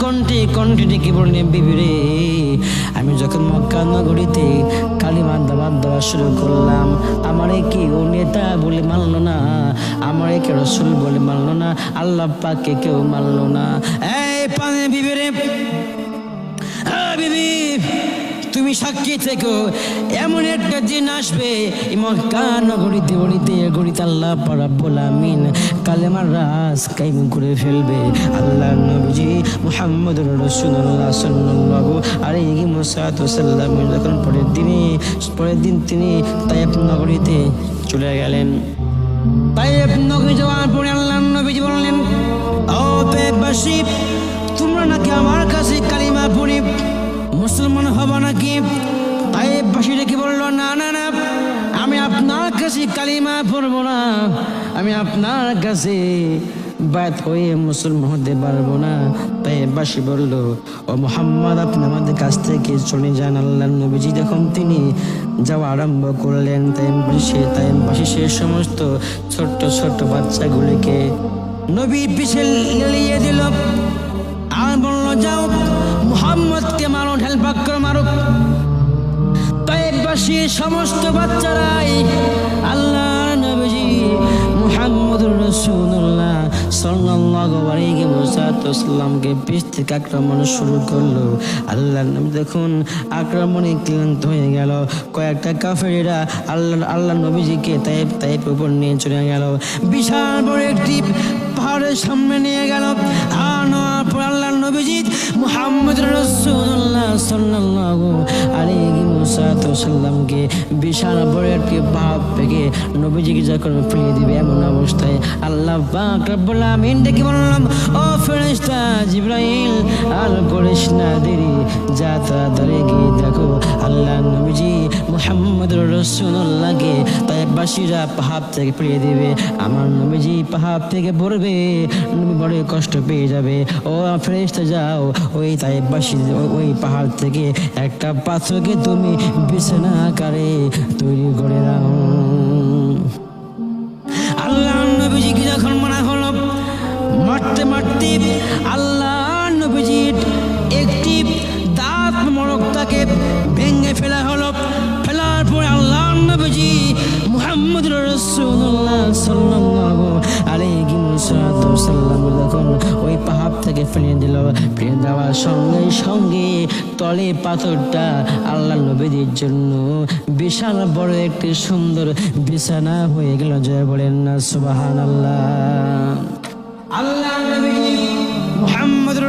কণ্ঠে কণ্ঠে ডেকে বললেন, বিবি রে, আমি যখন মক্কা নগরীতে কালিমার দাওয়াত দেওয়া শুরু করলাম, আমারে কেউ নেতা বলে মানলো না, আমারে কেউ রাসূল বলে মানলো না, আল্লাহ পাককে কেউ মানলো না। এই পানে বিবি রে, বিবি তুমি সাক্ষী থেকো, এমন একটা দিন আসবে মক্কা নগরীতে গড়িতে আল্লাহ রাব্বুল আমিন কালেমার রাজ কায়েম করে ফেলবে। আল্লাহর নবীজি মুহাম্মদুর রাসূলুল্লাহ সাল্লাল্লাহু আলাইহি ওয়াসাল্লাম যখন পরের দিন তিনি তায়েফ নগরীতে চলে গেলেন। তায়েফ নগরী যাওয়ার পরে আল্লাহর নবীজি বললেন, ও তায়েফবাসী, তোমরা নাকি আমার কাছে কালিমা পড়ে মুসলমান হবা নাকি? তায়েফবাসী ডেকে বলল, না না না, আমি আপনার কাছে কালিমা পড়বো না, আমি আপনার কাছে বায়াত হয়ে মুসলমান হতে পারবো না। তায়েফবাসী বলল, ও মুহাম্মদ, আপনি আমাদের কাছ থেকে চলে যান। আল্লাহর নবীজি যখন তিনি যাওয়া আরম্ভ করলেন, তায়েফবাসী সে সমস্ত ছোট্ট ছোট্ট বাচ্চাগুলিকে নবীর পিছে লেলিয়ে দিল আর বলল, যাও মুহাম্মদকে মারো, ঢেল পাক্কর মারো। তায়েফবাসীর সমস্ত বাচ্চারাই আল্লাহর নবীজি মুহাম্মদুর রাসূলুল্লাহ সাল্লাল্লাহু আলাইহি ওয়াসাল্লামকে পিছ থেকে আক্রমণ শুরু করলো। আল্লাহর নবী দেখুন আক্রমণে ক্লান্ত হয়ে গেল। কয়েকটা কাফেরেরা আল্লাহ নবীজিকে তায়েফ উপর নিয়ে চলে গেল। বিশাল বড় একটি পাহাড়ের সামনে নিয়ে গেল। আর নেওয়ার পর আল্লাহর নবীজি মুহাম্মদুর রাসূলুল্লাহ সাল্লাল্লাহু আলাইহি ওয়াসাল্লামকে বিশাল বড় একটি পাহাড় থেকে নবীজিকে যখন ফেলে দিবে, এমন অবস্থায় আল্লাহ পাক রব্বুল আমিন ডেকে বললাম, ও ফেরেশতা জিবরাইল, আর করিস না দেরি, যা তাড়াতাড়ি গিয়ে দেখো আল্লাহর নবীজি মুহাম্মদুর রাসূলুল্লাহকে তায়েফবাসীরা পাহাড় থেকে ফেলে দিবে। আমার নবীজি পাহাড় থেকে পড়বে, নবী বড় কষ্ট পেয়ে যাবে। ও ফেরেশতা যাও, ওই তায়েফবাসী ওই পাহাড় থেকে একটা পাথরকে তুমি বিছানা আকারে তৈরি করে দাও। আল্লাহর নবীজিকে যখন মারা হলো, মারতে মারতে আল্লাহর নবীজির একটি দাঁত মোবারকটাকে ভেঙে ফেলা হলো। ফেলার পরে আল্লাহর নবীজি মুহাম্মদুর রাসূলুল্লাহ সাল্লাল্লাহু আলাইহি ওয়াসাল্লাম যখন ওই পাহাড় থেকে ফেলে দিল, ফেলে দেওয়ার সঙ্গে সঙ্গে তলে পাথরটা আল্লাহর নবীজির জন্য বিশাল বড় একটি সুন্দর বিছানা হয়ে গেল। জয় বলেন না সুবহানাল্লাহ। আল্লাহর নবী মুহাম্মদুর